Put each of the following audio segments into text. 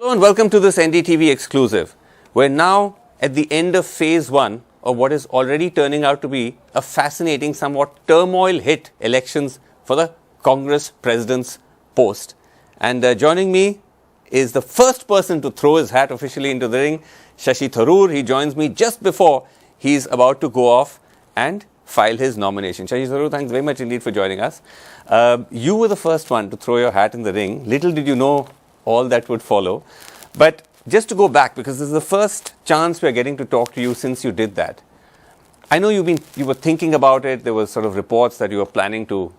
Hello and welcome to this NDTV exclusive. We're now at the end of phase one of what is already turning out to be a fascinating, somewhat turmoil-hit elections for the Congress president's post. And joining me is the first person to throw his hat officially into the ring, Shashi Tharoor. He joins me just before he's about to go off and file his nomination. Shashi Tharoor, thanks very much indeed for joining us. You were the first one to throw your hat in the ring. Little did you know all that would follow. But just to go back, because this is the first chance we're getting to talk to you since you did that. I know you were thinking about it. There were sort of reports that you were planning to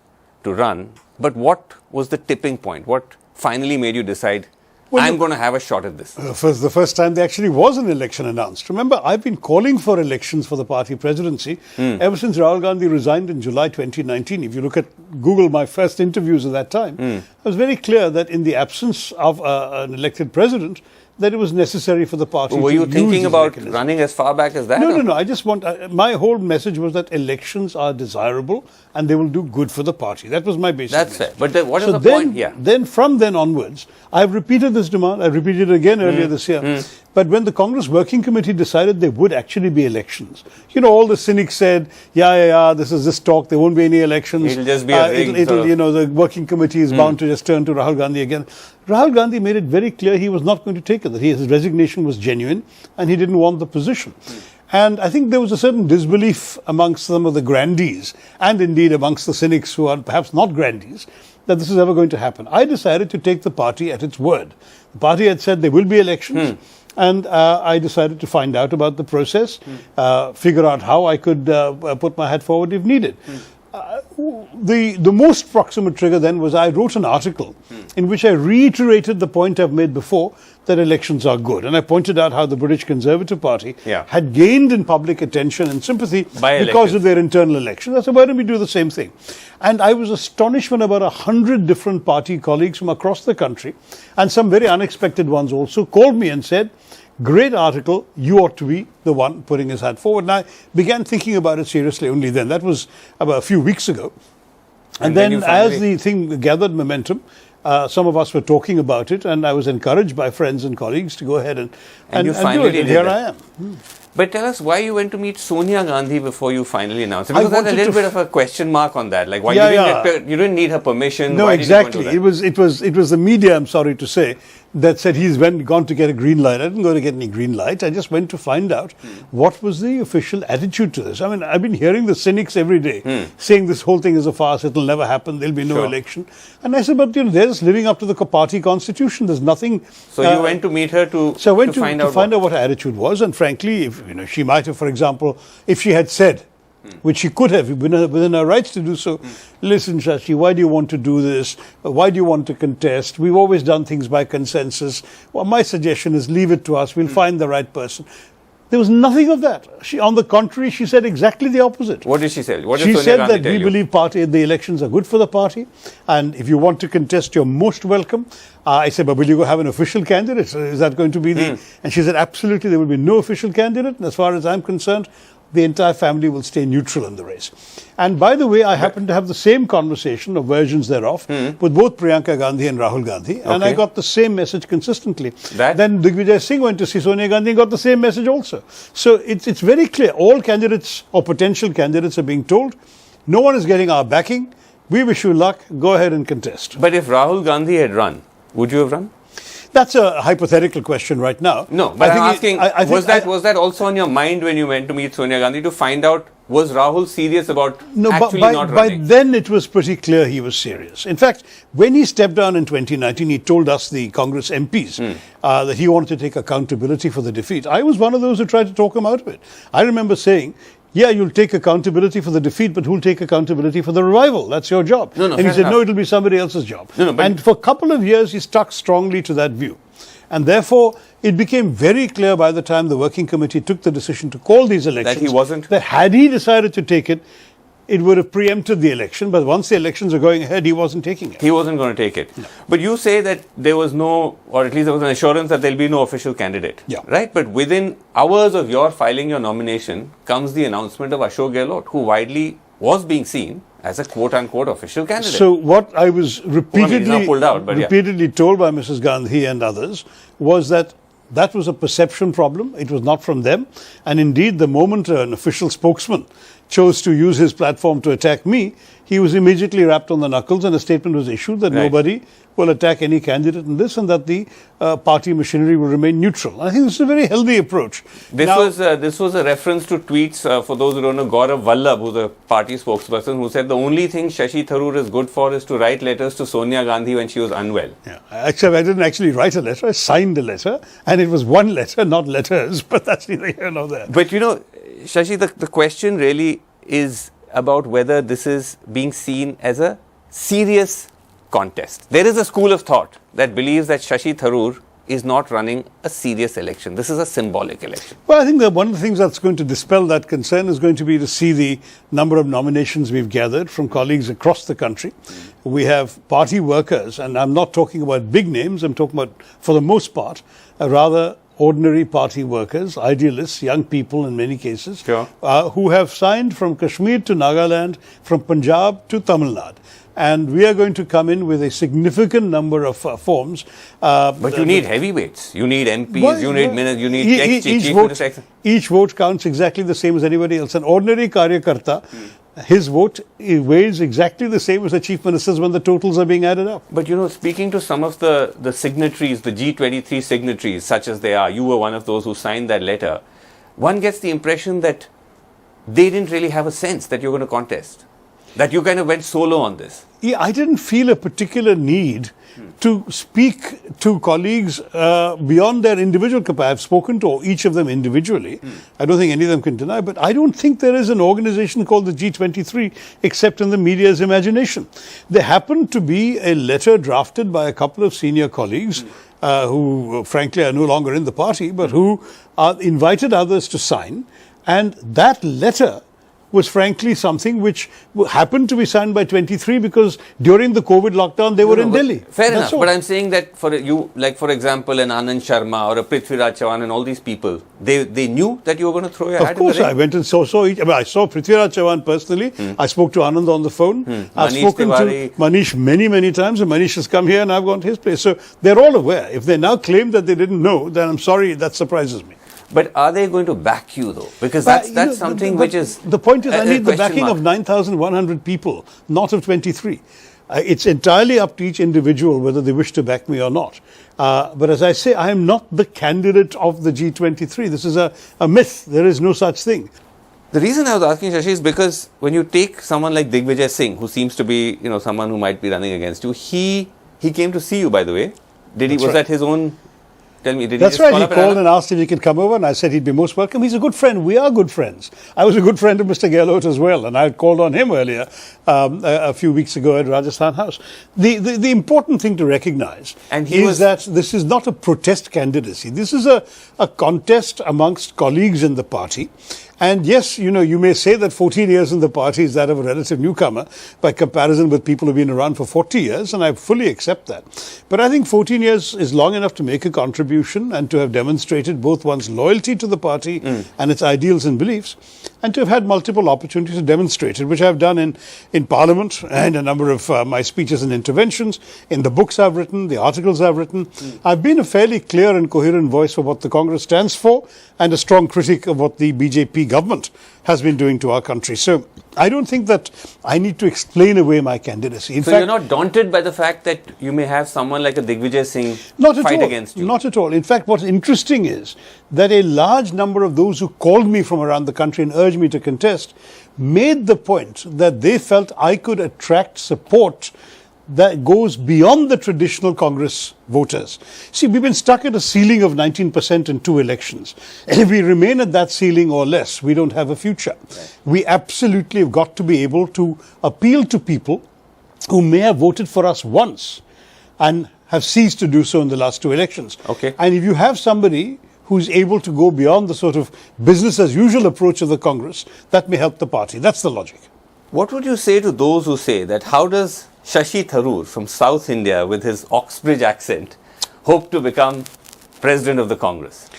run. But what was the tipping point? What finally made you decide, I'm going to have a shot at this? The first time there actually was an election announced. Remember, I've been calling for elections for the party presidency ever since Rahul Gandhi resigned in July 2019. If you look at Google, my first interviews at that time, I was very clear that in the absence of an elected president, that it was necessary for the party to use this mechanism. Were you thinking about running as far back as that? No. I just want, my whole message was that elections are desirable and they will do good for the party. That was my basic message. That's fair. But what is the point? Yeah. Then from then onwards, I've repeated this demand. I repeated it again earlier this year. But when the Congress Working Committee decided there would actually be elections, you know, all the cynics said, this is this talk, there won't be any elections. It'll just be a ring, the Working Committee is bound to just turn to Rahul Gandhi again. Rahul Gandhi made it very clear he was not going to take it, that his resignation was genuine and he didn't want the position. And I think there was a certain disbelief amongst some of the grandees and indeed amongst the cynics who are perhaps not grandees that this is ever going to happen. I decided to take the party at its word. The party had said there will be elections. And I decided to find out about the process, figure out how I could put my hat forward if needed. The most proximate trigger then was I wrote an article in which I reiterated the point I've made before, that elections are good. And I pointed out how the British Conservative Party had gained in public attention and sympathy because of their internal elections. I said, why don't we do the same thing? And I was astonished when about 100 different party colleagues from across the country, and some very unexpected ones also, called me and said, great article, you ought to be the one putting his hat forward. And I began thinking about it seriously only then. That was about a few weeks ago. And then as the thing gathered momentum, some of us were talking about it, and I was encouraged by friends and colleagues to go ahead and do it. And here I am. But tell us why you went to meet Sonia Gandhi before you finally announced it. Because there's a little bit of a question mark on that. Like, why you didn't need her permission? No, exactly. It was the media, I'm sorry to say, that said he's gone to get a green light. I didn't go to get any green light. I just went to find out what was the official attitude to this. I mean, I've been hearing the cynics every day saying this whole thing is a farce. It'll never happen. There'll be no election. And I said, but they're just living up to the party constitution. There's nothing. So you went to meet her to find out what her attitude was. And frankly, if she might have, for example, if she had said, which she could have within her rights to do so. Listen, Shashi, why do you want to do this? Why do you want to contest? We've always done things by consensus. Well, my suggestion is leave it to us. We'll find the right person. There was nothing of that. On the contrary, she said exactly the opposite. What did she say? She said that we believe the elections are good for the party, and if you want to contest, you're most welcome. I said, but will you have an official candidate? Is that going to be the... And she said, absolutely, there will be no official candidate. And as far as I'm concerned, the entire family will stay neutral in the race. And by the way, I happened to have the same conversation, or versions thereof, with both Priyanka Gandhi and Rahul Gandhi, and I got the same message consistently. Then Digvijay Singh went to see Sonia Gandhi and got the same message also. So it's very clear. All candidates or potential candidates are being told, no one is getting our backing. We wish you luck. Go ahead and contest. But if Rahul Gandhi had run, would you have run? That's a hypothetical question right now. No, but I'm asking, was that also on your mind when you went to meet Sonia Gandhi to find out, was Rahul serious about not running? By then it was pretty clear he was serious. In fact, when he stepped down in 2019, he told us, the Congress MPs, that he wanted to take accountability for the defeat. I was one of those who tried to talk him out of it. I remember saying, yeah, you'll take accountability for the defeat, but who'll take accountability for the revival? That's your job. And he said, no, it'll be somebody else's job. And for a couple of years, he stuck strongly to that view. And therefore, it became very clear by the time the Working Committee took the decision to call these elections, that had he decided to take it, it would have preempted the election. But once the elections are going ahead, he wasn't taking it. He wasn't going to take it. No. But you say that there was no, or at least there was an assurance that there'll be no official candidate. Right? But within hours of your filing your nomination comes the announcement of Ashok Gehlot, who widely was being seen as a quote-unquote official candidate. So what I was repeatedly, he's now pulled out, but repeatedly told by Mrs. Gandhi and others was that that was a perception problem. It was not from them. And indeed, the moment an official spokesman chose to use his platform to attack me, he was immediately rapped on the knuckles and a statement was issued that nobody will attack any candidate in this and that the party machinery will remain neutral. I think this is a very healthy approach. This was a reference to tweets, for those who don't know, Gaurav Vallabh, who's a party spokesperson, who said the only thing Shashi Tharoor is good for is to write letters to Sonia Gandhi when she was unwell. Yeah. Actually, I didn't actually write a letter. I signed a letter, and it was one letter, not letters, but that's neither here nor there. But you know, Shashi, the question really is about whether this is being seen as a serious contest. There is a school of thought that believes that Shashi Tharoor is not running a serious election. This is a symbolic election. Well, I think that one of the things that's going to dispel that concern is going to be to see the number of nominations we've gathered from colleagues across the country. We have party workers, and I'm not talking about big names, I'm talking about, for the most part, a rather ordinary party workers, idealists, young people in many cases, who have signed from Kashmir to Nagaland, from Punjab to Tamil Nadu. And we are going to come in with a significant number of forms. But you need heavyweights. You need MPs, you need ministers, you need chief ministers. Each vote counts exactly the same as anybody else. An ordinary Karyakarta, his vote weighs exactly the same as the chief minister's when the totals are being added up. But you know, speaking to some of the signatories, the G23 signatories, such as they are, you were one of those who signed that letter, one gets the impression that they didn't really have a sense that you're going to contest. That you kind of went solo on this. Yeah, I didn't feel a particular need to speak to colleagues beyond their individual capacity. I've spoken to each of them individually. I don't think any of them can deny, but I don't think there is an organization called the G23 except in the media's imagination. There happened to be a letter drafted by a couple of senior colleagues who, frankly, are no longer in the party, but who invited others to sign. And that letter was frankly something which happened to be signed by 23 because during the COVID lockdown they were in Delhi. Fair enough, but I'm saying that for you, like for example, an Anand Sharma or a Prithviraj Chavan and all these people, they knew that you were going to throw your hat in the ring. Of course, I went and saw each. I saw Prithviraj Chavan personally. I spoke to Anand on the phone. I've spoken to Manish many times, and Manish has come here and I've gone to his place. So they're all aware. If they now claim that they didn't know, then I'm sorry, that surprises me. But are they going to back you though? Because that's something which is... The point is I need the backing of 9,100 people, not of 23. It's entirely up to each individual whether they wish to back me or not. But as I say, I am not the candidate of the G23. This is a myth. There is no such thing. The reason I was asking, Shashi, is because when you take someone like Digvijay Singh, who seems to be, someone who might be running against you, he came to see you, by the way. Was that his own... Tell me, did That's right. He called and asked if he could come over, and I said he'd be most welcome. He's a good friend. We are good friends. I was a good friend of Mr. Gehlot as well, and I had called on him earlier a few weeks ago at Rajasthan House. The important thing to recognize is that this is not a protest candidacy. This is a contest amongst colleagues in the party. And yes, you may say that 14 years in the party is that of a relative newcomer by comparison with people who've been around for 40 years, and I fully accept that. But I think 14 years is long enough to make a contribution and to have demonstrated both one's loyalty to the party and its ideals and beliefs, and to have had multiple opportunities to demonstrate it, which I've done in Parliament and a number of my speeches and interventions, in the books I've written, the articles I've written. I've been a fairly clear and coherent voice for what the Congress stands for and a strong critic of what the BJP government has been doing to our country. So I don't think that I need to explain away my candidacy. In fact, you're not daunted by the fact that you may have someone like a Digvijay Singh fight against you? Not at all. In fact, what's interesting is that a large number of those who called me from around the country and urged me to contest made the point that they felt I could attract support that goes beyond the traditional Congress voters. See, we've been stuck at a ceiling of 19% in 2 elections. And if we remain at that ceiling or less, we don't have a future. Right. We absolutely have got to be able to appeal to people who may have voted for us once and have ceased to do so in the last 2 elections. Okay. And if you have somebody who's able to go beyond the sort of business as usual approach of the Congress, that may help the party. That's the logic. What would you say to those who say that how does Shashi Tharoor from South India with his Oxbridge accent hope to become president of the Congress?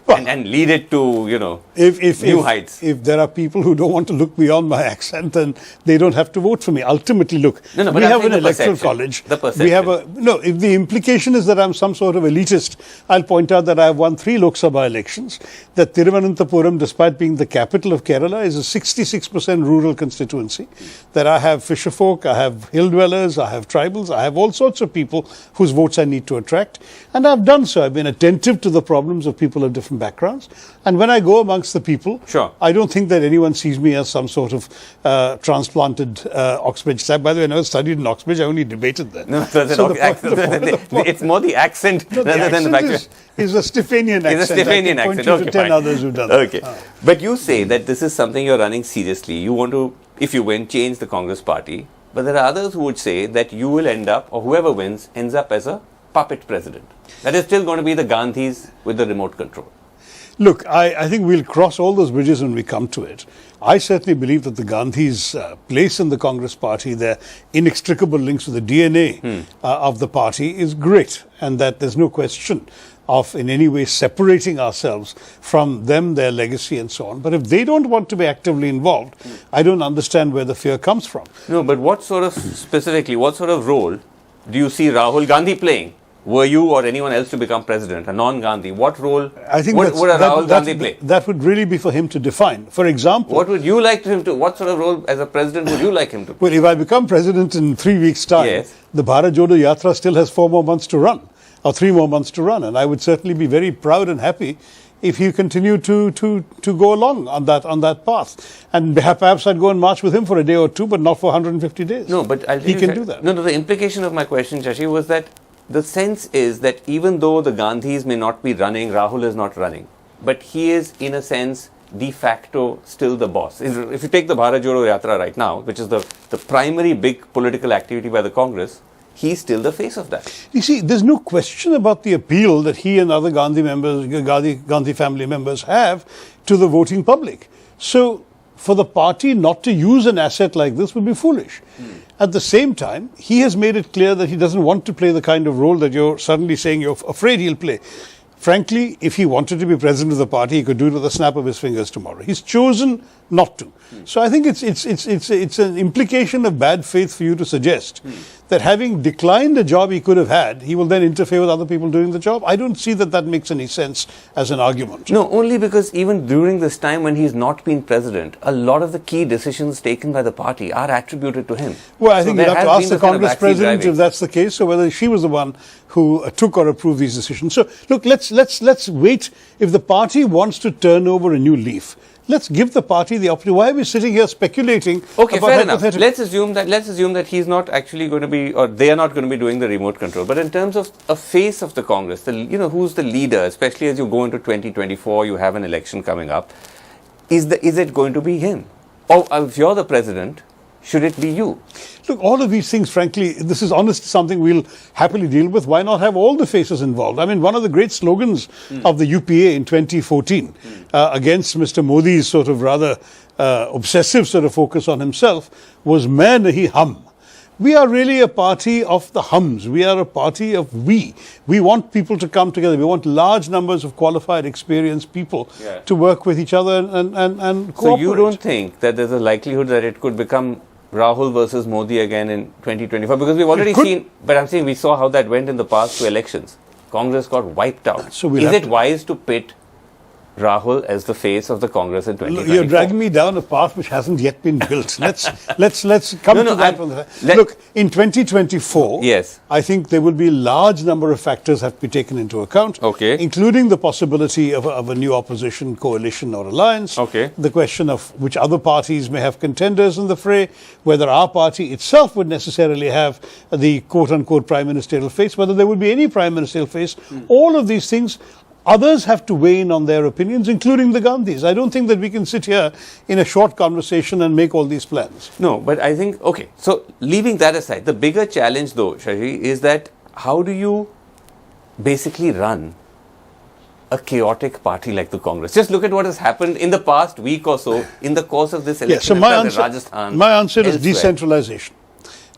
and lead it to, new heights. If there are people who don't want to look beyond my accent, then they don't have to vote for me. Ultimately, look, but we have an electoral college. The perception. We have if the implication is that I'm some sort of elitist, I'll point out that I have won 3 Lok Sabha elections, that Thiruvananthapuram, despite being the capital of Kerala, is a 66% rural constituency, that I have fisherfolk, I have hill dwellers, I have tribals, I have all sorts of people whose votes I need to attract. And I've done so. I've been attentive to the problems of people of different backgrounds. And when I go amongst the people, sure, I don't think that anyone sees me as some sort of transplanted Oxbridge type. By the way, I never studied in Oxbridge, I only debated there. No, it's more the accent rather than the background. It's a Stephanian accent. It's a Stephanian accent. Okay, 10 others who've done okay. But you say that this is something you're running seriously. You want to, if you win, change the Congress party. But there are others who would say that you will end up, or whoever wins, ends up as a puppet president. That is still going to be the Gandhis with the remote control. Look, I think we'll cross all those bridges when we come to it. I certainly believe that the Gandhis' place in the Congress party, their inextricable links with the DNA of the party is great, and that there's no question of in any way separating ourselves from them, their legacy and so on. But if they don't want to be actively involved, I don't understand where the fear comes from. No, but what sort of role do you see Rahul Gandhi playing? Were you or anyone else to become president, a non-Gandhi, what role I think would a Rahul Gandhi play? That would really be for him to define. For example, what would you like him to? What sort of role as a president would you like him to play? Well, if I become president in 3 weeks' time, yes, the Bharat Jodo Yatra still has 4 more months to run, or 3 more months to run, and I would certainly be very proud and happy if he continued to go along on that path. And perhaps I'd go and march with him for a day or two, but not for 150 days. No, but he can do that. No, the implication of my question, Shashi, was that the sense is that even though the Gandhis may not be running, Rahul is not running, but he is, in a sense, de facto still the boss. If you take the Bharat Jodo Yatra right now, which is the primary big political activity by the Congress, he's still the face of that. You see, there's no question about the appeal that he and other Gandhi family members have to the voting public. So, for the party not to use an asset like this would be foolish. At the same time, he has made it clear that he doesn't want to play the kind of role that you're suddenly saying you're afraid he'll play. Frankly, if he wanted to be president of the party, he could do it with a snap of his fingers tomorrow. He's chosen not to. So I think it's an implication of bad faith for you to suggest that having declined a job he could have had, he will then interfere with other people doing the job. I don't see that makes any sense as an argument. No, only because even during this time when he's not been president, a lot of the key decisions taken by the party are attributed to him. Well, I think you have to ask the Congress president if that's the case, or whether she was the one who took or approved these decisions. So, look, let's wait. If the party wants to turn over a new leaf, let's give the party the opportunity. Why are we sitting here speculating? Okay, fair enough. Let's assume that he's not actually going to be, or they are not going to be doing the remote control. But in terms of a face of the Congress, who's the leader, especially as you go into 2024, you have an election coming up. Is it going to be him? Or if you're the president, should it be you? Look, all of these things, frankly, this is honestly something we'll happily deal with. Why not have all the faces involved? I mean, one of the great slogans of the UPA in 2014 against Mr. Modi's sort of rather obsessive sort of focus on himself was "Main nahi hum." We are really a party of the hums. We are a party of we. We want people to come together. We want large numbers of qualified, experienced people to work with each other and cooperate. So you don't think that there's a likelihood that it could become Rahul versus Modi again in 2024? Because we've already seen, but I'm saying we saw how that went in the past 2 elections. Congress got wiped out. So is it wise to pit Rahul as the face of the Congress in 2024? You're dragging me down a path which hasn't yet been built. Let's come to that. Look, in 2024, yes, I think there will be a large number of factors have to be taken into account, including the possibility of a new opposition coalition or alliance, the question of which other parties may have contenders in the fray, whether our party itself would necessarily have the quote-unquote prime ministerial face, whether there would be any prime ministerial face. All of these things, others have to weigh in on their opinions, including the Gandhis. I don't think that we can sit here in a short conversation and make all these plans. No, but I think, so leaving that aside, the bigger challenge though, Shashi, is that how do you basically run a chaotic party like the Congress? Just look at what has happened in the past week or so in the course of this election. So my answer is decentralization.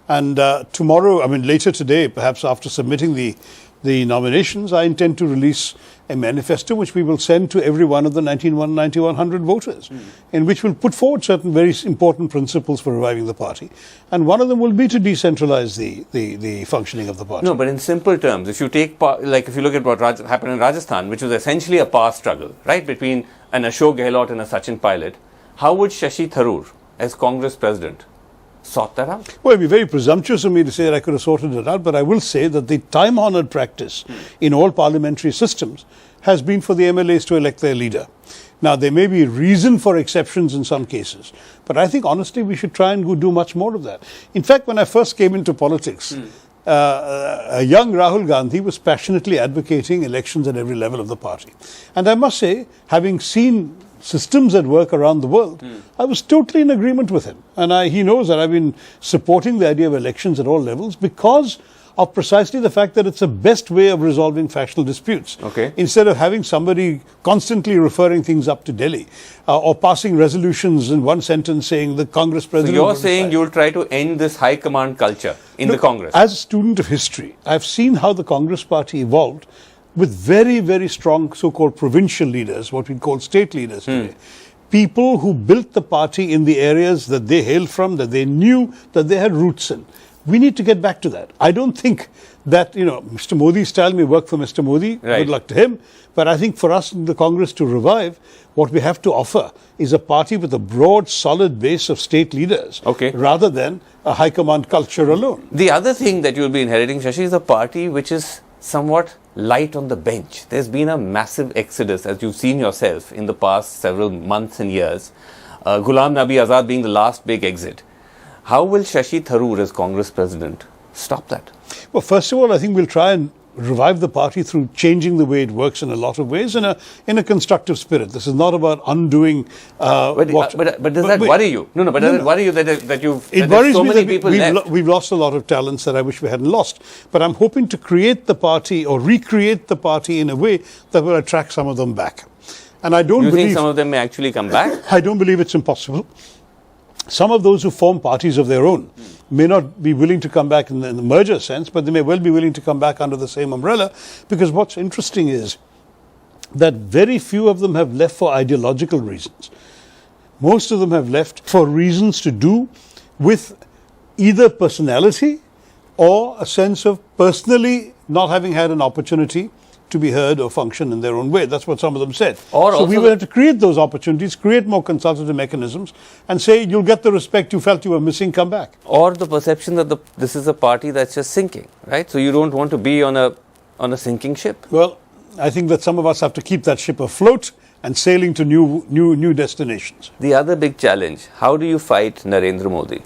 And tomorrow, later today, perhaps after submitting the the nominations, I intend to release a manifesto which we will send to every one of the 9100 voters, in which we'll put forward certain very important principles for reviving the party. And one of them will be to decentralize the functioning of the party. No, but in simple terms, if you take, if you look at what happened in Rajasthan, which was essentially a power struggle, right, between an Ashok Gehlot and a Sachin Pilot, how would Shashi Tharoor, as Congress president, sort that out? Well, it would be very presumptuous of me to say that I could have sorted it out, but I will say that the time-honoured practice in all parliamentary systems has been for the MLAs to elect their leader. Now, there may be reason for exceptions in some cases, but I think honestly we should try and do much more of that. In fact, when I first came into politics, a young Rahul Gandhi was passionately advocating elections at every level of the party. And I must say, having seen systems at work around the world, I was totally in agreement with him. And he knows that I've been supporting the idea of elections at all levels because of precisely the fact that it's the best way of resolving factional disputes. Okay. Instead of having somebody constantly referring things up to Delhi or passing resolutions in one sentence saying the Congress president... So you're saying you'll try to end this high command culture in the Congress? As a student of history, I've seen how the Congress party evolved with very, very strong so-called provincial leaders, what we call state leaders today. People who built the party in the areas that they hailed from, that they knew that they had roots in. We need to get back to that. I don't think that, Mr. Modi's style may work for Mr. Modi. Right. Good luck to him. But I think for us in the Congress to revive, what we have to offer is a party with a broad, solid base of state leaders, rather than a high command culture alone. The other thing that you'll be inheriting, Shashi, is a party which is somewhat light on the bench. There's been a massive exodus, as you've seen yourself in the past several months and years. Ghulam Nabi Azad being the last big exit. How will Shashi Tharoor, as Congress president, stop that? Well, first of all, I think we'll try and revive the party through changing the way it works in a lot of ways in a constructive spirit. This is not about undoing But does that worry you? No, but does it worry you that you've it worries so me many that people left? We've lost a lot of talents that I wish we hadn't lost. But I'm hoping to create the party or recreate the party in a way that will attract some of them back. And I don't You believe... think some of them may actually come back? I don't believe it's impossible. Some of those who form parties of their own may not be willing to come back in the merger sense, but they may well be willing to come back under the same umbrella, because what's interesting is that very few of them have left for ideological reasons. Most of them have left for reasons to do with either personality or a sense of personally not having had an opportunity to be heard or function in their own way. That's what some of them said. So we will have to create those opportunities, create more consultative mechanisms, and say, you'll get the respect you felt you were missing, come back. Or the perception that this is a party that's just sinking, right? So you don't want to be on a sinking ship. Well, I think that some of us have to keep that ship afloat and sailing to new destinations. The other big challenge, how do you fight Narendra Modi?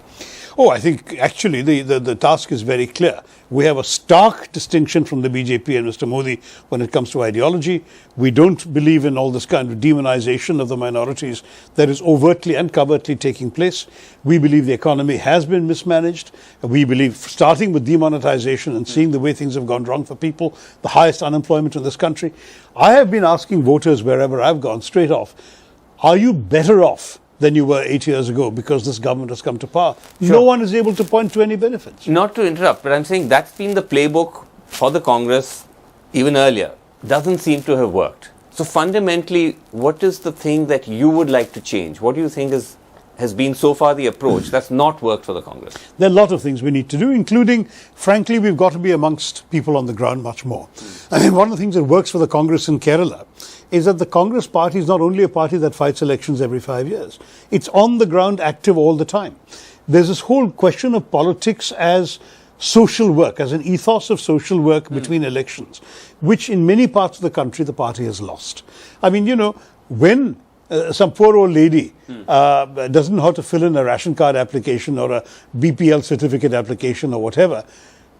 Oh, I think actually the task is very clear. We have a stark distinction from the BJP and Mr. Modi when it comes to ideology. We don't believe in all this kind of demonization of the minorities that is overtly and covertly taking place. We believe the economy has been mismanaged. We believe, starting with demonetization and seeing the way things have gone wrong for people, the highest unemployment in this country. I have been asking voters wherever I've gone straight off, are you better off than you were 8 years ago because this government has come to power? Sure. No one is able to point to any benefits. Not to interrupt, but I'm saying that's been the playbook for the Congress even earlier. Doesn't seem to have worked. So fundamentally, what is the thing that you would like to change? What do you think has been so far the approach that's not worked for the Congress? There are a lot of things we need to do, including, frankly, we've got to be amongst people on the ground much more. I mean, one of the things that works for the Congress in Kerala is that the Congress party is not only a party that fights elections every 5 years. It's on the ground, active all the time. There's this whole question of politics as social work, as an ethos of social work between elections, which in many parts of the country the party has lost. I mean, when some poor old lady doesn't know how to fill in a ration card application or a BPL certificate application or whatever,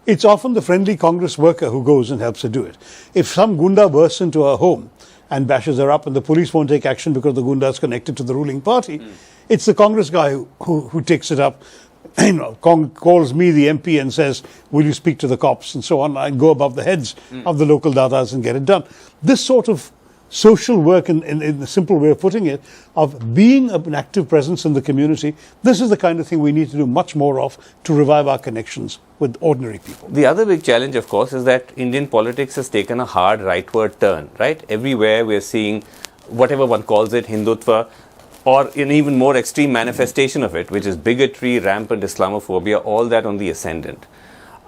it's often the friendly Congress worker who goes and helps her do it. If some gunda bursts into her home and bashes her up and the police won't take action because the gunda is connected to the ruling party, it's the Congress guy who takes it up, calls me, the MP, and says, will you speak to the cops and so on, and go above the heads of the local dadas and get it done. This sort of social work, in the simple way of putting it, of being an active presence in the community. This is the kind of thing we need to do much more of to revive our connections with ordinary people. The other big challenge, of course, is that Indian politics has taken a hard rightward turn, right? Everywhere we're seeing whatever one calls it, Hindutva, or an even more extreme manifestation of it, which is bigotry, rampant Islamophobia, all that on the ascendant.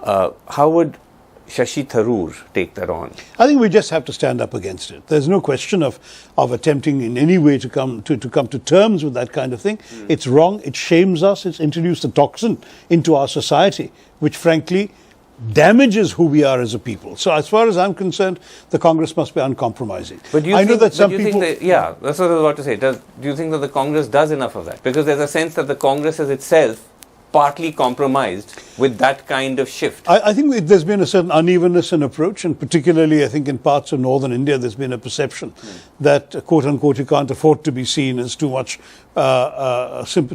How would Shashi Tharoor take that on? I think we just have to stand up against it. There's no question of attempting in any way to come to terms with that kind of thing. It's wrong. It shames us. It's introduced a toxin into our society, which frankly damages who we are as a people. So as far as I'm concerned, the Congress must be uncompromising. But do you think that's what I was about to say. Do you think that the Congress does enough of that? Because there's a sense that the Congress is itself partly compromised with that kind of shift. I think there's been a certain unevenness in approach, and particularly I think in parts of northern India there's been a perception that, quote unquote, you can't afford to be seen as too much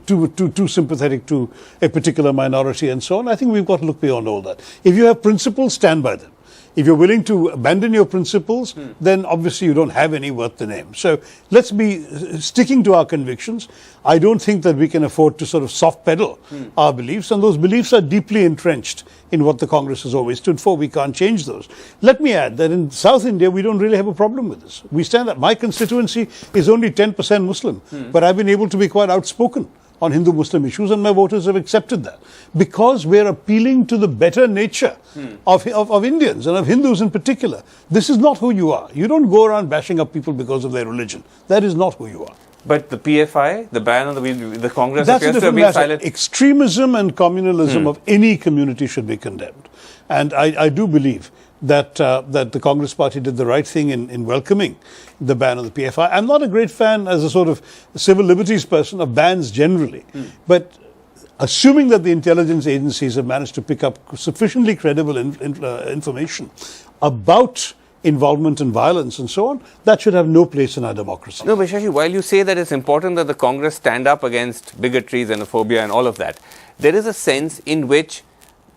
too sympathetic to a particular minority and so on. I think we've got to look beyond all that. If you have principles, stand by them. If you're willing to abandon your principles, then obviously you don't have any worth the name. So let's be sticking to our convictions. I don't think that we can afford to sort of soft pedal our beliefs, and those beliefs are deeply entrenched in what the Congress has always stood for. We can't change those. Let me add that in South India, we don't really have a problem with this. We stand up. My constituency is only 10% Muslim, but I've been able to be quite outspoken on Hindu-Muslim issues, and my voters have accepted that. Because we're appealing to the better nature of Indians, and of Hindus in particular. This is not who you are. You don't go around bashing up people because of their religion. That is not who you are. But the PFI, the ban on the Congress That's appears to have been silent. Extremism and communalism of any community should be condemned. And I do believe that the Congress party did the right thing in welcoming the ban on the PFI. I'm not a great fan, as a sort of civil liberties person, of bans generally. But assuming that the intelligence agencies have managed to pick up sufficiently credible information about involvement in violence and so on, that should have no place in our democracy. No, but Shashi, while you say that it's important that the Congress stand up against bigotry, xenophobia and all of that, there is a sense in which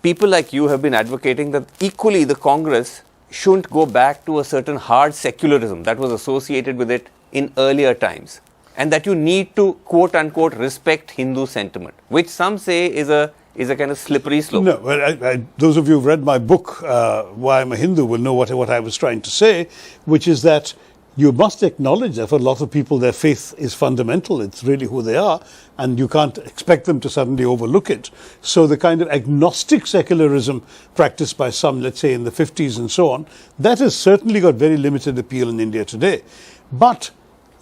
people like you have been advocating that equally the Congress shouldn't go back to a certain hard secularism that was associated with it in earlier times, and that you need to, quote unquote, respect Hindu sentiment, which some say is a kind of slippery slope. No, well, those of you who've read my book, Why I'm a Hindu, will know what I was trying to say, which is that you must acknowledge that for a lot of people their faith is fundamental. It's really who they are, and you can't expect them to suddenly overlook it. So the kind of agnostic secularism practiced by some, let's say in the 50s and so on, that has certainly got very limited appeal in India today. But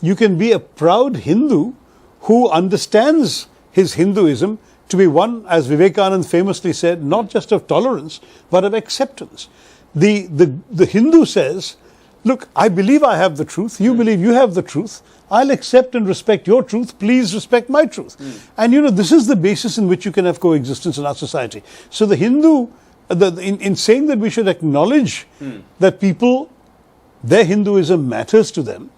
you can be a proud Hindu who understands his Hinduism to be one, as Vivekananda famously said, not just of tolerance, but of acceptance. The Hindu says, look, I believe I have the truth. You believe you have the truth. I'll accept and respect your truth. Please respect my truth. And this is the basis in which you can have coexistence in our society. So the Hindu, in saying that we should acknowledge that people, their Hinduism matters to them,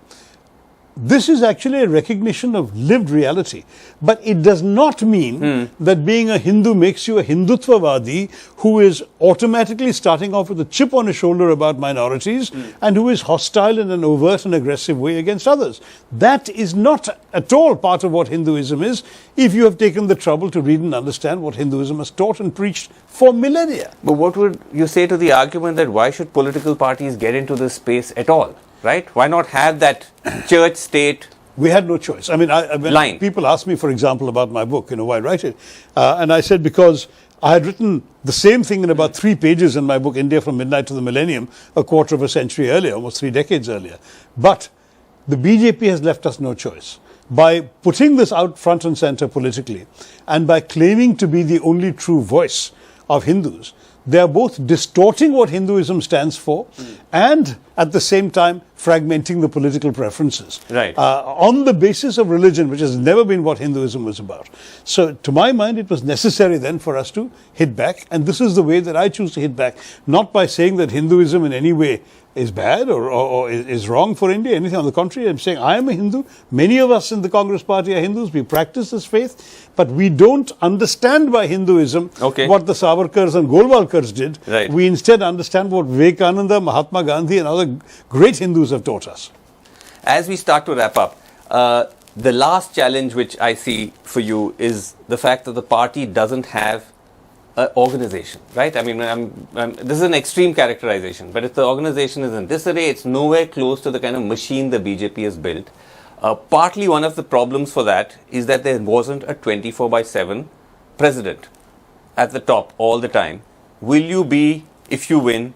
this is actually a recognition of lived reality. But it does not mean that being a Hindu makes you a Hindutvavadi who is automatically starting off with a chip on his shoulder about minorities and who is hostile in an overt and aggressive way against others. That is not at all part of what Hinduism is, if you have taken the trouble to read and understand what Hinduism has taught and preached for millennia. But what would you say to the argument that why should political parties get into this space at all? Right? Why not have that church state? We had no choice. I mean, when people ask me, for example, about my book, why write it? And I said because I had written the same thing in about 3 pages in my book, India from Midnight to the Millennium, a quarter of a century earlier, almost 3 decades earlier. But the BJP has left us no choice. By putting this out front and center politically, and by claiming to be the only true voice of Hindus, they are both distorting what Hinduism stands for and at the same time fragmenting the political preferences. Right. On the basis of religion, which has never been what Hinduism was about. So to my mind, it was necessary then for us to hit back. And this is the way that I choose to hit back. Not by saying that Hinduism in any way is bad or is wrong for India, anything. On the contrary, I'm saying I am a Hindu. Many of us in the Congress party are Hindus. We practice this faith, but we don't understand by Hinduism what the Savarkars and Golwalkars did. Right. We instead understand what Vivekananda, Mahatma Gandhi and other great Hindus have taught us. As we start to wrap up, the last challenge which I see for you is the fact that the party doesn't have an organization, right? I mean, this is an extreme characterization, but if the organization is in disarray, it's nowhere close to the kind of machine the BJP has built. Partly one of the problems for that is that there wasn't a 24/7 president at the top all the time. Will you be, if you win,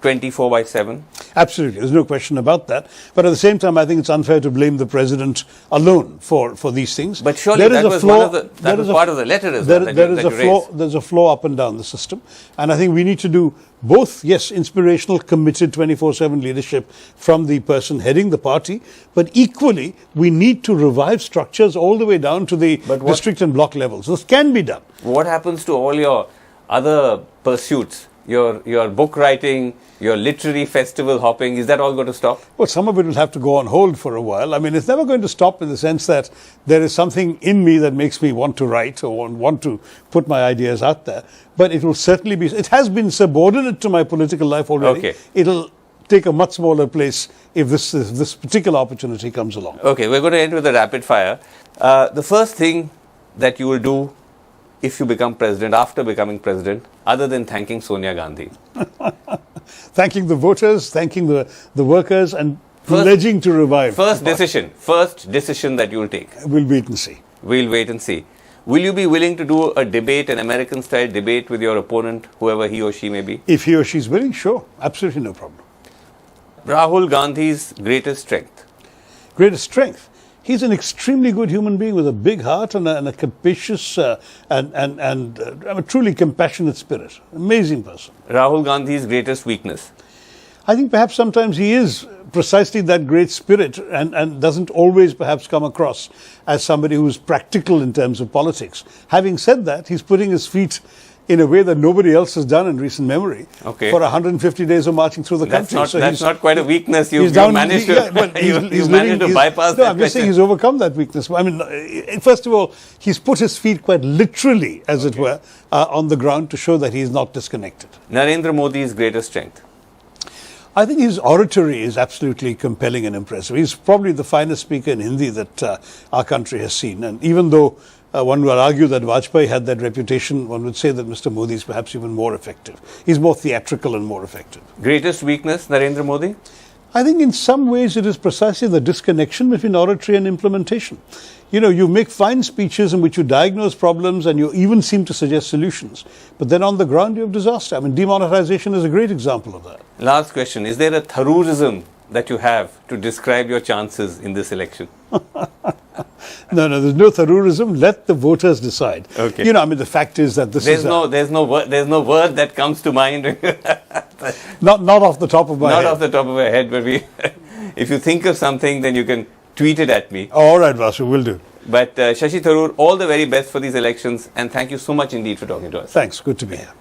24/7? Absolutely, there's no question about that. But at the same time, I think it's unfair to blame the president alone for these things. But surely that was part of the letter as well. There's a flaw up and down the system. And I think we need to do both, yes, inspirational, committed 24/7 leadership from the person heading the party, but equally, we need to revive structures all the way down to the district and block levels. This can be done. What happens to all your other pursuits? Your book writing, your literary festival hopping, is that all going to stop? Well, some of it will have to go on hold for a while. I mean, it's never going to stop in the sense that there is something in me that makes me want to write or want to put my ideas out there. But it will certainly be, it has been subordinate to my political life already. Okay. It'll take a much smaller place if this particular opportunity comes along. Okay, we're going to end with a rapid fire. The first thing that you will do if you become president, after becoming president, other than thanking Sonia Gandhi? Thanking the voters, thanking the workers, and pledging to revive. First decision that you will take. We'll wait and see. We'll wait and see. Will you be willing to do a debate, an American-style debate with your opponent, whoever he or she may be? If he or she is willing, sure. Absolutely no problem. Rahul Gandhi's greatest strength? Greatest strength? He's an extremely good human being with a big heart and a capacious and a truly compassionate spirit. Amazing person. Rahul Gandhi's greatest weakness? I think perhaps sometimes he is precisely that great spirit and doesn't always perhaps come across as somebody who's practical in terms of politics. Having said that, he's putting his feet in a way that nobody else has done in recent memory for 150 days of marching through the country. That's not quite a weakness. You've managed to bypass that. No, I'm just saying he's overcome that weakness. I mean, first of all, he's put his feet quite literally, as it were, on the ground to show that he's not disconnected. Narendra Modi's greatest strength? I think his oratory is absolutely compelling and impressive. He's probably the finest speaker in Hindi that our country has seen. And even though one would argue that Vajpayee had that reputation, one would say that Mr. Modi is perhaps even more effective. He's more theatrical and more effective. Greatest weakness, Narendra Modi? I think in some ways it is precisely the disconnection between oratory and implementation. You know, you make fine speeches in which you diagnose problems and you even seem to suggest solutions. But then on the ground you have disaster. I mean, demonetization is a great example of that. Last question. Is there a Tharoorism that you have to describe your chances in this election? No, there's no Tharoorism. Let the voters decide. Okay. You know, I mean, the fact is that there's no word that comes to mind. not off the top of my head. Not off the top of my head, but if you think of something, then you can tweet it at me. All right, Vasu, will do. But Shashi Tharoor, all the very best for these elections, and thank you so much indeed for talking to us. Thanks. Good to be here.